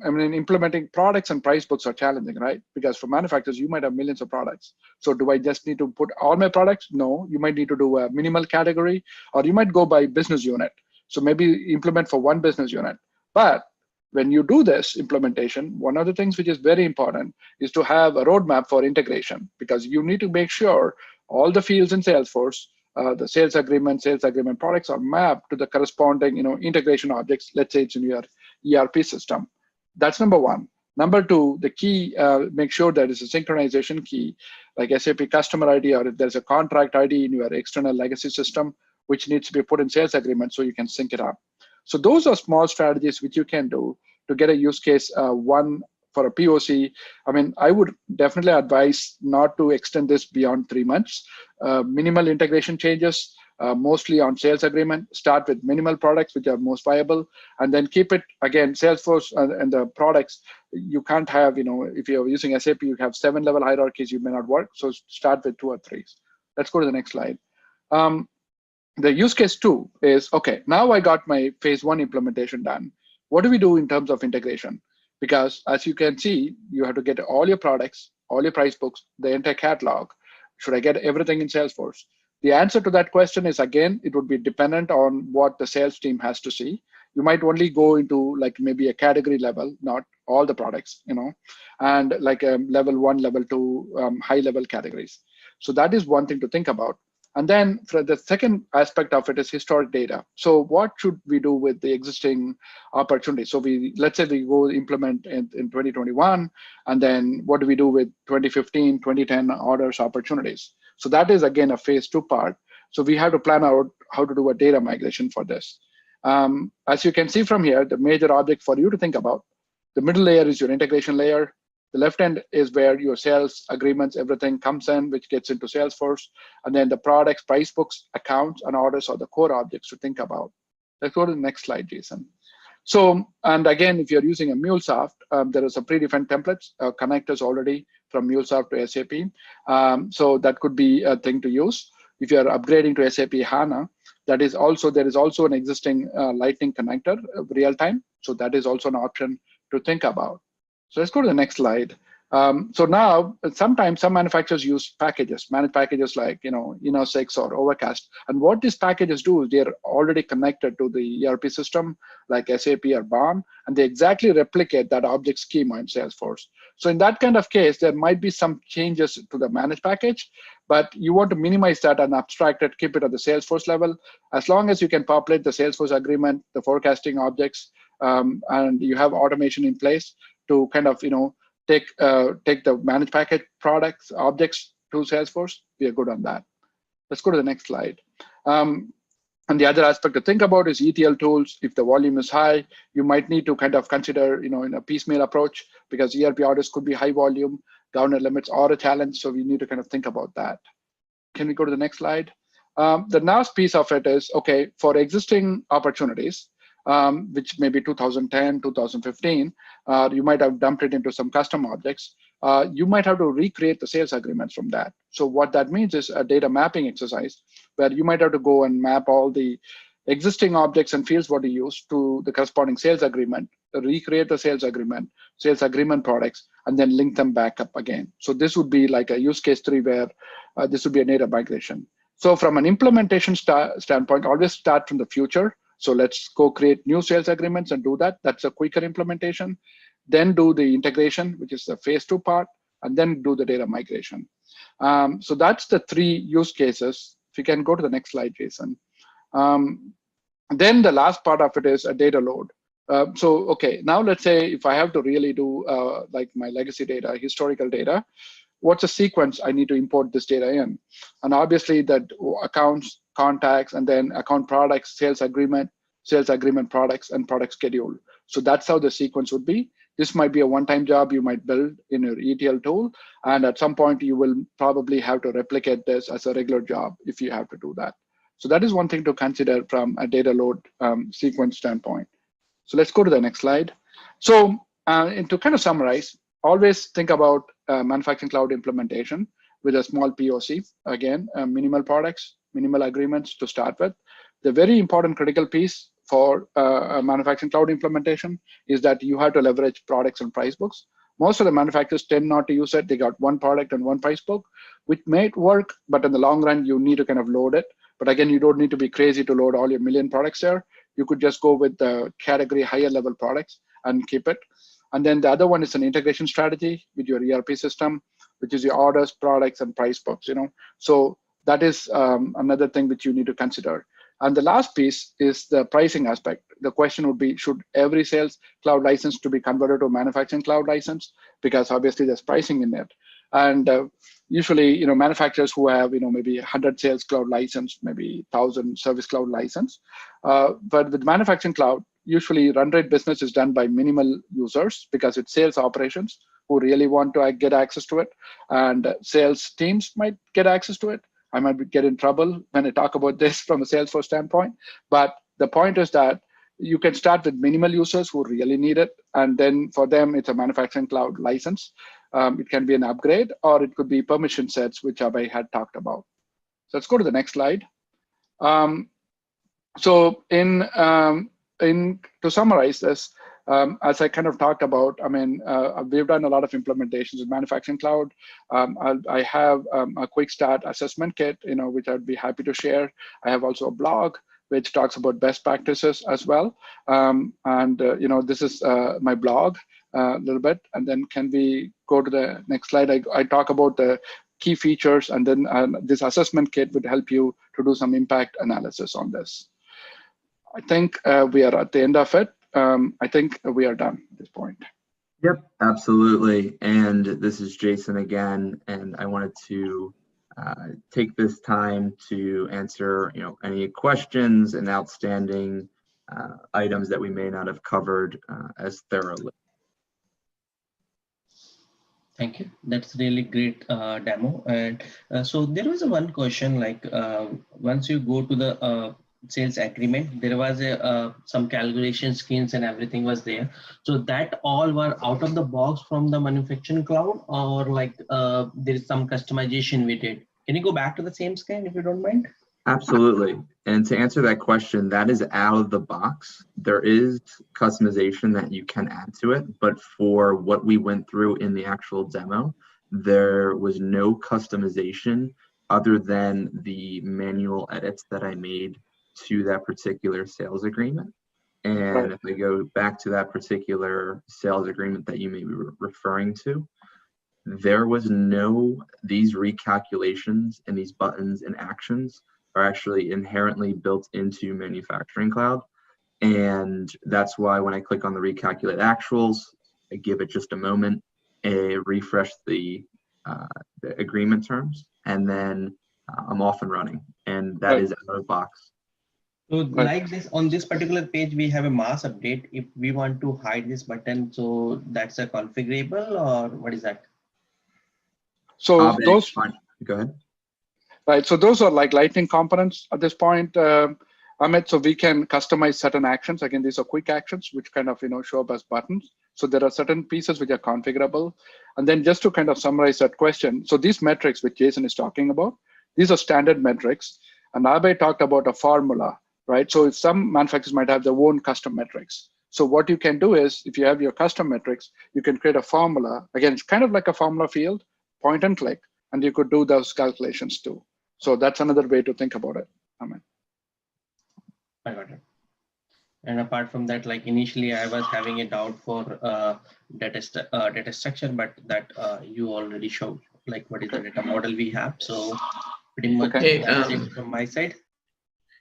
[SPEAKER 2] implementing products and price books are challenging, right? Because for manufacturers, you might have millions of products. So do I just need to put all my products? No, you might need to do a minimal category, or you might go by business unit. So maybe implement for one business unit. But when you do this implementation, one of the things which is very important is to have a roadmap for integration, because you need to make sure all the fields in Salesforce, the sales agreement products are mapped to the corresponding integration objects. Let's say it's in your ERP system. That's number one. Number two, the key, make sure there is a synchronization key, like SAP customer ID, or if there's a contract ID in your external legacy system, which needs to be put in sales agreement so you can sync it up. So those are small strategies which you can do to get a use case one for a POC. I mean, I would definitely advise not to extend this beyond 3 months. Minimal integration changes, mostly on sales agreement. Start with minimal products which are most viable, and then keep it, again, Salesforce and the products. You can't have, if you're using SAP, you have 7-level hierarchies, you may not work. So start with 2 or 3. Let's go to the next slide. The use case 2 is, okay, now I got my phase 1 implementation done. What do we do in terms of integration? Because as you can see, you have to get all your products, all your price books, the entire catalog. Should I get everything in Salesforce? The answer to that question is, again, it would be dependent on what the sales team has to see. You might only go into like maybe a category level, not all the products, and like a level 1, level 2, high level categories. So that is one thing to think about. And then for the second aspect of it is historic data. So what should we do with the existing opportunity? So let's say we go implement in 2021, and then what do we do with 2015, 2010 orders opportunities? So that is, again, a phase 2 part. So we have to plan out how to do a data migration for this. As you can see from here, the major object for you to think about, the middle layer is your integration layer. The left end is where your sales agreements, everything comes in, which gets into Salesforce. And then the products, price books, accounts, and orders are the core objects to think about. Let's go to the next slide, Jason. So, and again, if you're using a MuleSoft, there is a predefined templates, connectors already from MuleSoft to SAP. So that could be a thing to use. If you're upgrading to SAP HANA, That is also, there is also an existing Lightning connector real time. So that is also an option to think about. So let's go to the next slide. So now, sometimes some manufacturers use packages, managed packages like Eno6 or Overcast. And what these packages do is they're already connected to the ERP system like SAP or BOM, and they exactly replicate that object schema in Salesforce. So in that kind of case, there might be some changes to the managed package, but you want to minimize that and abstract it, keep it at the Salesforce level. As long as you can populate the Salesforce agreement, the forecasting objects, and you have automation in place to kind of take the managed package products objects to Salesforce, we are good on that. Let's go to the next slide. And the other aspect to think about is ETL tools. If the volume is high, you might need to kind of consider, in a piecemeal approach, because ERP orders could be high volume, governor limits are a challenge, so we need to kind of think about that. Can we go to the next slide? The last piece of it is, okay, for existing opportunities, which may be 2010, 2015, you might have dumped it into some custom objects. You might have to recreate the sales agreements from that. So what that means is a data mapping exercise where you might have to go and map all the existing objects and fields what you use to the corresponding sales agreement, recreate the sales agreement products, and then link them back up again. So this would be like a use case 3 where this would be a data migration. So from an implementation standpoint, always start from the future. So let's go create new sales agreements and do that. That's a quicker implementation. Then do the integration, which is the phase 2 part, and then do the data migration. So that's the 3 use cases. If you can go to the next slide, Jason. Then the last part of it is a data load. So, okay, now let's say if I have to really do like my legacy data, historical data, what's the sequence I need to import this data in? And obviously that accounts, contacts, and then account products, sales agreement products, and product schedule. So that's how the sequence would be. This might be a one-time job you might build in your ETL tool. And at some point you will probably have to replicate this as a regular job if you have to do that. So that is one thing to consider from a data load sequence standpoint. So let's go to the next slide. So and to kind of summarize, always think about manufacturing cloud implementation with a small POC. Again, minimal products, minimal agreements to start with. The very important critical piece for a manufacturing cloud implementation is that you have to leverage products and price books. Most of the manufacturers tend not to use it. They got one product and one price book, which may work, but in the long run, you need to kind of load it. But again, you don't need to be crazy to load all your million products there. You could just go with the category higher level products and keep it. And then the other one is an integration strategy with your ERP system, which is your orders, products, and price books. So that is another thing which you need to consider. And the last piece is the pricing aspect. The question would be, should every sales cloud license to be converted to a manufacturing cloud license? Because obviously there's pricing in it. And usually, manufacturers who have, maybe 100 sales cloud license, maybe 1,000 service cloud license. But with manufacturing cloud, usually run rate business is done by minimal users because it's sales operations who really want to get access to it. And sales teams might get access to it. I might get in trouble when I talk about this from a Salesforce standpoint. But the point is that you can start with minimal users who really need it. And then for them, it's a manufacturing cloud license. It can be an upgrade, or it could be permission sets, which Abhay had talked about. So let's go to the next slide. So to summarize this, as I kind of talked about, we've done a lot of implementations with manufacturing cloud. I have a quick start assessment kit, which I'd be happy to share. I have also a blog which talks about best practices as well. This is my blog a little bit. And then can we go to the next slide? I talk about the key features, and then this assessment kit would help you to do some impact analysis on this. I think we are at the end of it. I think we are done at this point.
[SPEAKER 1] Yep, absolutely. And this is Jason again, and I wanted to take this time to answer, any questions and outstanding items that we may not have covered as thoroughly.
[SPEAKER 4] Thank you. That's really great demo. And so there was one question, like once you go to the sales agreement, there was some calculation schemes and everything was there. So that all were out of the box from the manufacturing cloud, or like there is some customization we did. Can you go back to the same scan if you don't mind?
[SPEAKER 1] Absolutely. And to answer that question, that is out of the box. There is customization that you can add to it, but for what we went through in the actual demo, there was no customization other than the manual edits that I made to that particular sales agreement. And
[SPEAKER 2] Right.
[SPEAKER 1] if I go back to that particular sales agreement that you may be referring to, there was these recalculations and these buttons and actions are actually inherently built into Manufacturing Cloud. And that's why when I click on the recalculate actuals, I give it just a moment, refresh the agreement terms, and then I'm off and running. And that
[SPEAKER 2] Right.
[SPEAKER 1] is out of the box.
[SPEAKER 4] So
[SPEAKER 2] Right.
[SPEAKER 4] like this, on this particular page, we have a mass update. If we want to hide this button, so that's a configurable, or what is that?
[SPEAKER 2] So those,
[SPEAKER 1] Fine. Go ahead.
[SPEAKER 2] right. So those are like Lightning components at this point, Amit. So we can customize certain actions. Again, these are quick actions, which kind of show up as buttons. So there are certain pieces which are configurable. And then just to kind of summarize that question, so these metrics which Jason is talking about, these are standard metrics. And Abe talked about a formula, right? So if some manufacturers might have their own custom metrics. So what you can do is, if you have your custom metrics, you can create a formula. Again, it's kind of like a formula field, point and click, and you could do those calculations too. So that's another way to think about it. Amit.
[SPEAKER 4] I got it. And apart from that, like initially I was having a doubt for data structure, but that you already showed, like what is the data model we have. So pretty much that's it from my side.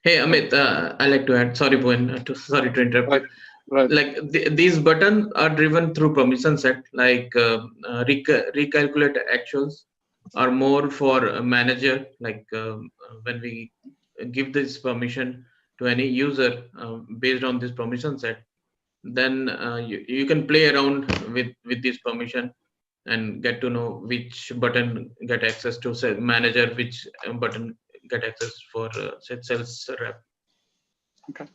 [SPEAKER 3] Hey, Amit, I like to add, sorry, Bhuvan, sorry to interrupt.
[SPEAKER 2] Right.
[SPEAKER 3] Like these buttons are driven through permission set, like recalculate actuals are more for a manager, like when we give this permission to any user based on this permission set, then you can play around with this permission and get to know which button get access to say manager, which button get access for sales rep.
[SPEAKER 2] Okay.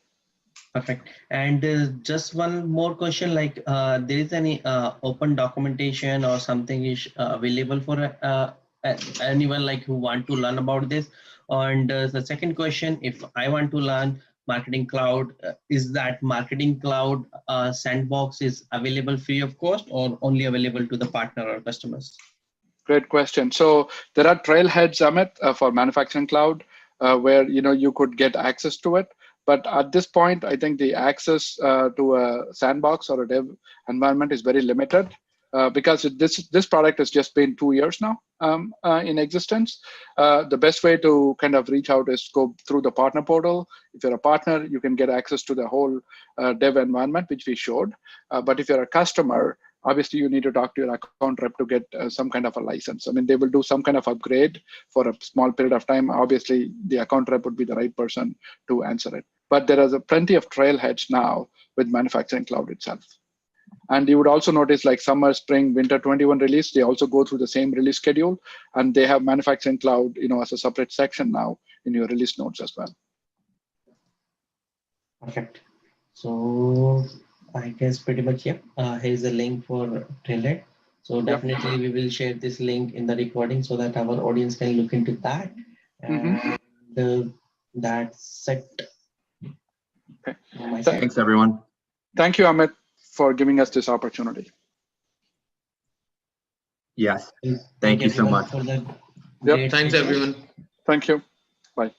[SPEAKER 4] Perfect. And just one more question, like there is any open documentation or something is available for anyone like who want to learn about this? And the second question, if I want to learn Marketing Cloud, is that Marketing Cloud sandbox is available free of cost or only available to the partner or customers?
[SPEAKER 2] Great question. So there are trailheads, Amit, for Manufacturing Cloud, where you could get access to it. But at this point, I think the access to a sandbox or a dev environment is very limited because this product has just been 2 years now in existence. The best way to kind of reach out is go through the partner portal. If you're a partner, you can get access to the whole dev environment, which we showed. But if you're a customer, obviously you need to talk to your account rep to get some kind of a license. I mean, they will do some kind of upgrade for a small period of time. Obviously, the account rep would be the right person to answer it. But there is plenty of trailheads now with Manufacturing Cloud itself. And you would also notice like summer, spring, winter 21 release, they also go through the same release schedule. And they have Manufacturing Cloud as a separate section now in your release notes as well.
[SPEAKER 4] Perfect. So I guess pretty much, yeah. Here's a link for Trailhead. So definitely we will share this link in the recording so that our audience can look into that. And that's it.
[SPEAKER 2] Okay.
[SPEAKER 1] Thanks, everyone.
[SPEAKER 2] Thank you, Amit, for giving us this opportunity.
[SPEAKER 1] Yes. Thank you so much.
[SPEAKER 3] Yep. Thanks, everyone.
[SPEAKER 2] Thank you. Bye.